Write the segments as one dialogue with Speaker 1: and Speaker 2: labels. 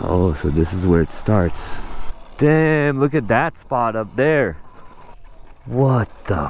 Speaker 1: Oh, so this is where it starts. Damn, look at that spot up there. What the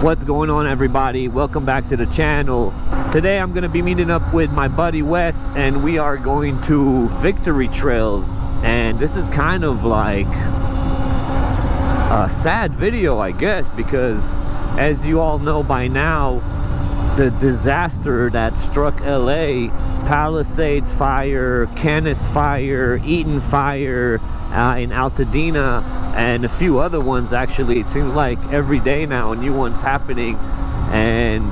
Speaker 1: What's going on, everybody? Welcome back to the channel. Today I'm gonna be meeting up with my buddy Wes, and we are going to Victory Trails. And this is kind of like a sad video, I guess, because as you all know by now, the disaster that struck LA, Palisades fire, Kenneth fire, Eaton fire in Altadena, and a few other ones. Actually, it seems like every day now a new one's happening, and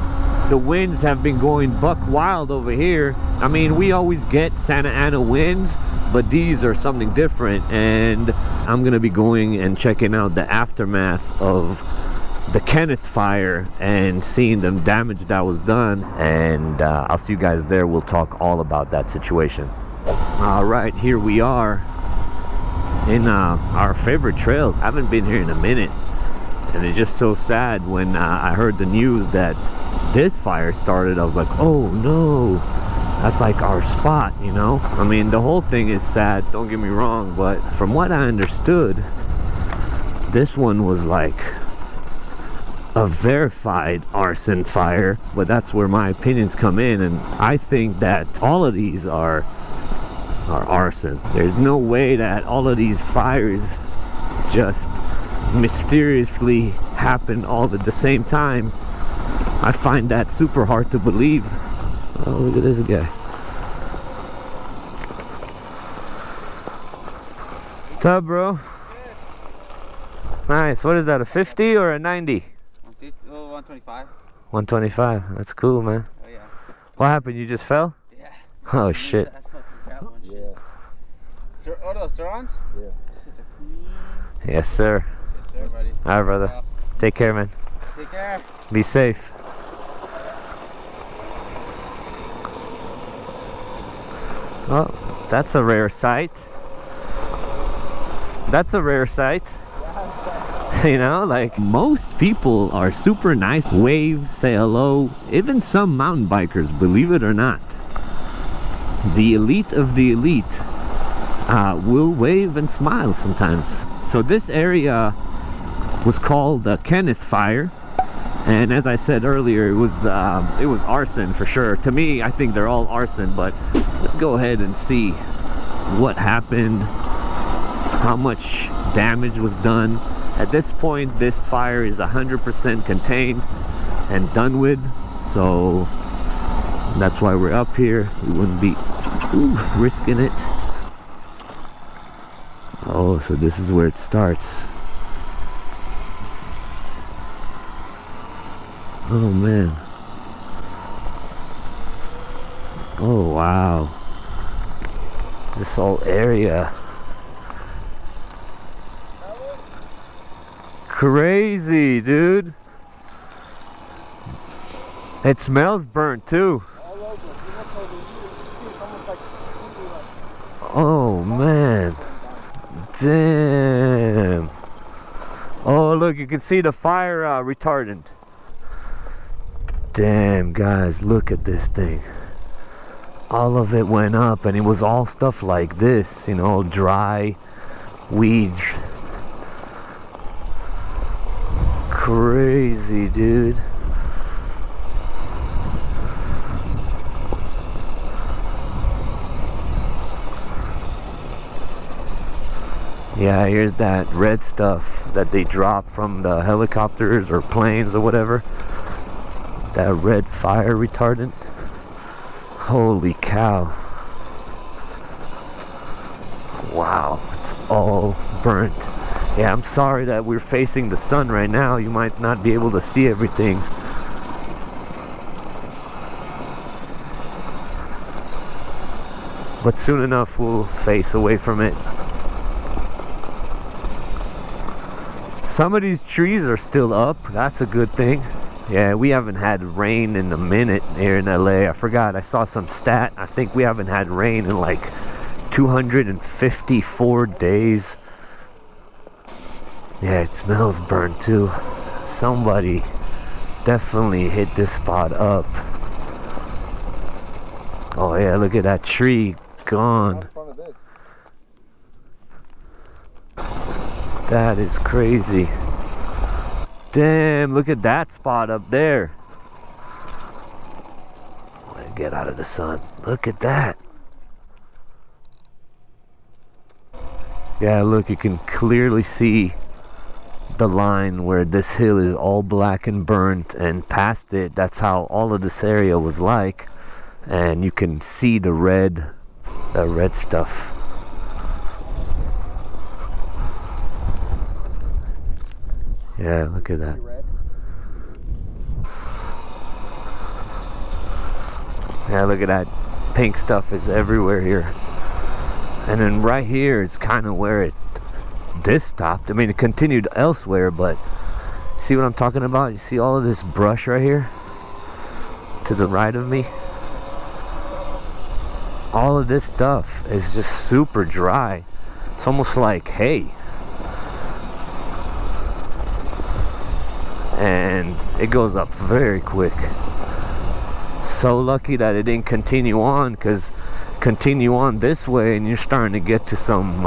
Speaker 1: the winds have been going buck wild over here. I mean, we always get Santa Ana winds, but these are something different, and I'm gonna be going and checking out the aftermath of the Kenneth fire and seeing the damage that was done, and I'll see you guys there. We'll talk all about that situation. All right, here we are in our favorite trails. I haven't been here in a minute, and it's just so sad. When I heard the news that this fire started, I was like, oh no, that's like our spot, you know? I mean, the whole thing is sad, don't get me wrong, but from what I understood, this one was like a verified arson fire. But that's where my opinions come in, and I think that all of these are arson. There's no way that all of these fires just mysteriously happen all at the same time. I find that super hard to believe. Oh, look at this guy. What's up, bro? Nice. What is that, a 50 or a 90?
Speaker 2: 125.
Speaker 1: 125. That's cool, man.
Speaker 2: Oh yeah.
Speaker 1: What happened? You just fell?
Speaker 2: Yeah.
Speaker 1: Oh shit.
Speaker 2: That's fucking crap one. Yeah. Oh, those Surrons? Yeah.
Speaker 1: Yes, sir.
Speaker 2: Yes, sir, buddy.
Speaker 1: All right, brother. Take care, man.
Speaker 2: Take care.
Speaker 1: Be safe. Oh, that's a rare sight. That's a rare sight. You know, like, most people are super nice, wave, say hello. Even some mountain bikers, believe it or not. The elite of the elite will wave and smile sometimes. So this area was called the Kenneth fire, and as I said earlier, it was arson for sure. To me, I think they're all arson, but let's go ahead and see what happened, how much damage was done. At this point, this fire is 100% contained and done with, so that's why we're up here. We wouldn't be risking it. Oh, so this is where it starts. Oh man. Oh wow. This whole area. Crazy, dude. It smells burnt too. Oh man. Damn. Oh look, you can see the fire retardant. Damn, guys, look at this thing. All of it went up, and it was all stuff like this, you know, dry weeds. Crazy, dude. Yeah, here's that red stuff that they drop from the helicopters or planes or whatever. That red fire retardant. Holy cow. Wow, it's all burnt. Yeah, I'm sorry that we're facing the sun right now. You might not be able to see everything. But soon enough, we'll face away from it. Some of these trees are still up. That's a good thing. Yeah, we haven't had rain in a minute here in LA. I forgot, I saw some stat. I think we haven't had rain in like 254 days. Yeah, it smells burnt too. Somebody definitely hit this spot up. Oh yeah, look at that tree gone.
Speaker 2: In front of this.
Speaker 1: That is crazy. Damn, look at that spot up there. Get out of the sun. Look at that. Yeah, look, you can clearly see the line where this hill is all black and burnt, and past it, that's how all of this area was like. And you can see the red stuff. Yeah, look at that. Yeah, look at that. Pink stuff is everywhere here. And then right here is kind of where this stopped. I mean, it continued elsewhere, but see what I'm talking about? You see all of this brush right here? To the right of me? All of this stuff is just super dry. It's almost like hay. And it goes up very quick. So lucky that it didn't continue on, because continue on this way and you're starting to get to some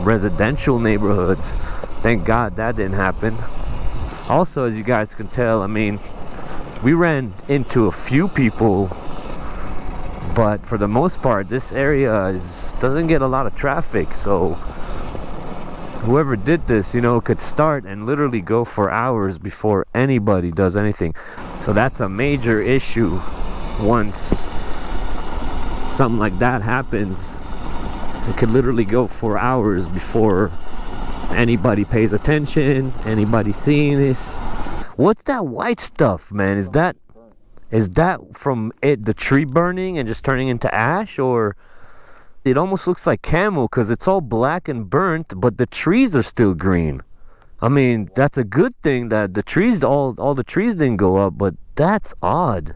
Speaker 1: residential neighborhoods. Thank God that didn't happen. Also, as you guys can tell, I mean, we ran into a few people, but for the most part this area doesn't get a lot of traffic, so whoever did this, you know, could start and literally go for hours before anybody does anything. So that's a major issue. Once something like that happens, it could literally go for hours before anybody pays attention, anybody seeing this. What's that white stuff, man? Is that from the tree burning and just turning into ash? Or it almost looks like camel, because it's all black and burnt, but the trees are still green. I mean, that's a good thing that the trees, all the trees didn't go up, but that's odd.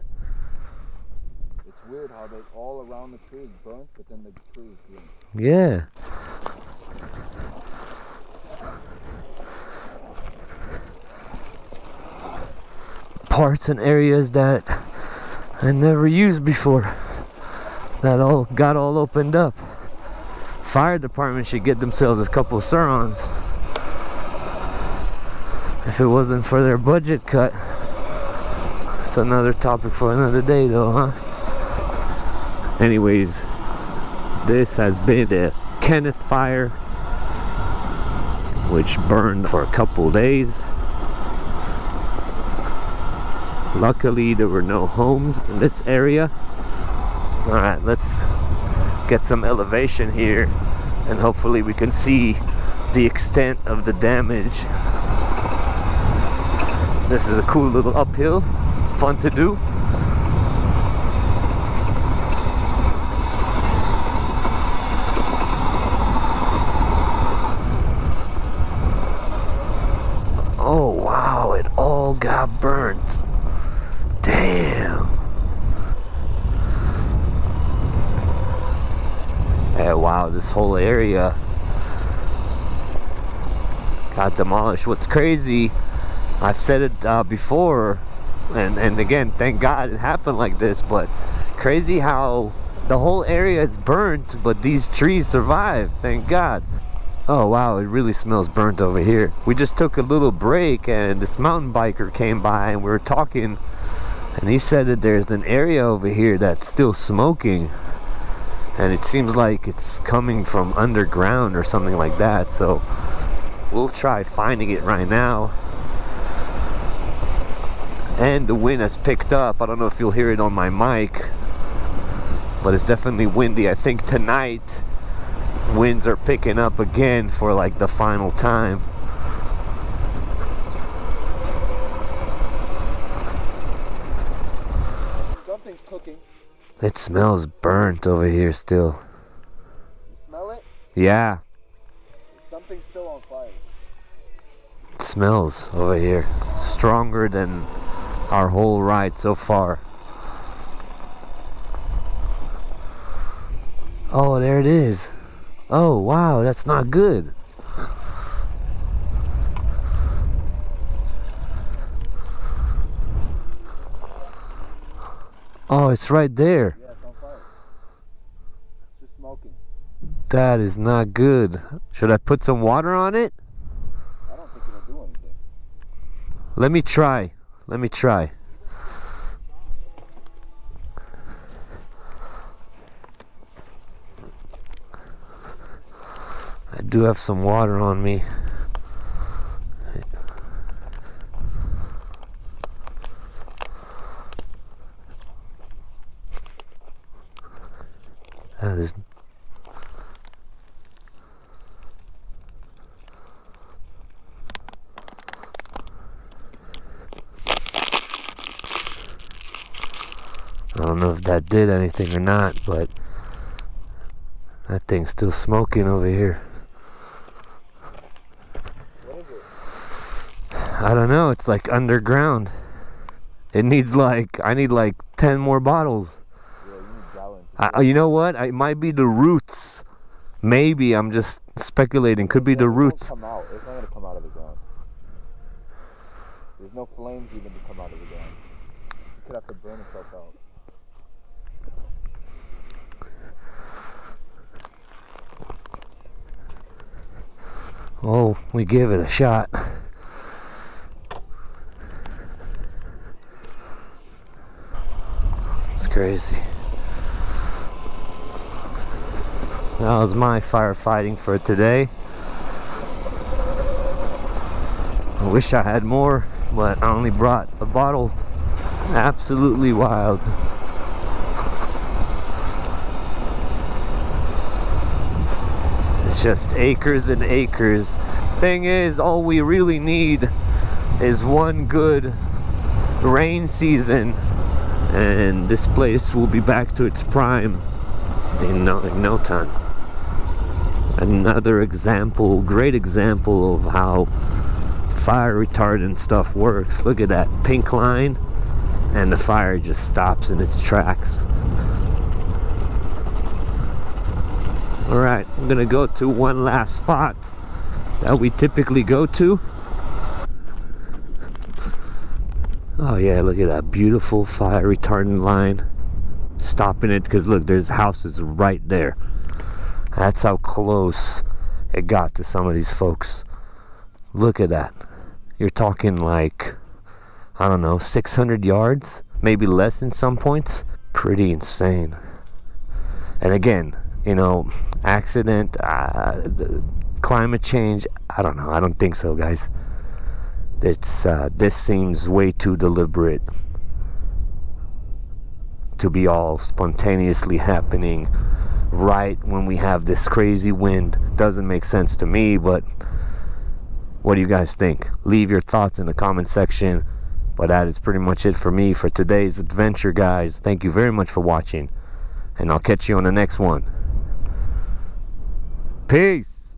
Speaker 2: Weird how they all around the tree is burnt, but then the tree is green.
Speaker 1: Yeah. Parts and areas that I never used before, that all got all opened up. Fire department should get themselves a couple of Surrons. If it wasn't for their budget cut. It's another topic for another day though, huh? Anyways, this has been the Kenneth fire, which burned for a couple days. Luckily there were no homes in this area. Alright, let's get some elevation here and hopefully we can see the extent of the damage. This is a cool little uphill. It's fun to do. Oh wow, it all got burnt. Damn. Hey, wow, this whole area got demolished. What's crazy, I've said it before, and again, thank God it happened like this, but crazy how the whole area is burnt, but these trees survived, thank God. Oh wow, it really smells burnt over here. We just took a little break and this mountain biker came by and we were talking, and he said that there's an area over here that's still smoking, and it seems like it's coming from underground or something like that. So we'll try finding it right now. And the wind has picked up. I don't know if you'll hear it on my mic, but it's definitely windy. I think tonight winds are picking up again for like the final time.
Speaker 2: Something's cooking.
Speaker 1: It smells burnt over here still.
Speaker 2: You smell it?
Speaker 1: Yeah.
Speaker 2: Something's still on fire.
Speaker 1: It smells over here. Stronger than our whole ride so far. Oh, there it is. Oh, wow, that's not good. Oh, it's right there.
Speaker 2: Yeah, it's on fire.
Speaker 1: That is not good. Should I put some water on it?
Speaker 2: I don't think it'll do anything.
Speaker 1: Let me try. Let me try. I do have some water on me. That is... I don't know if that did anything or not, but that thing's still smoking over here.
Speaker 2: What is it?
Speaker 1: I don't know, it's like underground. It needs like, I need like 10 more bottles.
Speaker 2: Yeah, you need gallons.
Speaker 1: You know what? It might be the roots. Maybe, I'm just speculating. Could be the roots.
Speaker 2: Come out. It's not going to come out of the ground. There's no flames even to come out of the ground. You could have to burn itself out.
Speaker 1: Oh, we give it a shot. It's crazy. That was my firefighting for today. I wish I had more, but I only brought a bottle. Absolutely wild. It's just acres and acres. Thing is, all we really need is one good rain season, and this place will be back to its prime in no time. Another example, great example of how fire retardant stuff works. Look at that pink line, and the fire just stops in its tracks. Alright, I'm gonna go to one last spot that we typically go to. Oh yeah, look at that beautiful fire retardant line. Stopping it because look, there's houses right there. That's how close it got to some of these folks. Look at that. You're talking like, I don't know, 600 yards? Maybe less in some points. Pretty insane. And again, you know, accident, climate change, I don't know. I don't think so, guys. It's this seems way too deliberate to be all spontaneously happening right when we have this crazy wind. Doesn't make sense to me, but what do you guys think? Leave your thoughts in the comment section. But that is pretty much it for me for today's adventure, guys. Thank you very much for watching, and I'll catch you on the next one. Peace.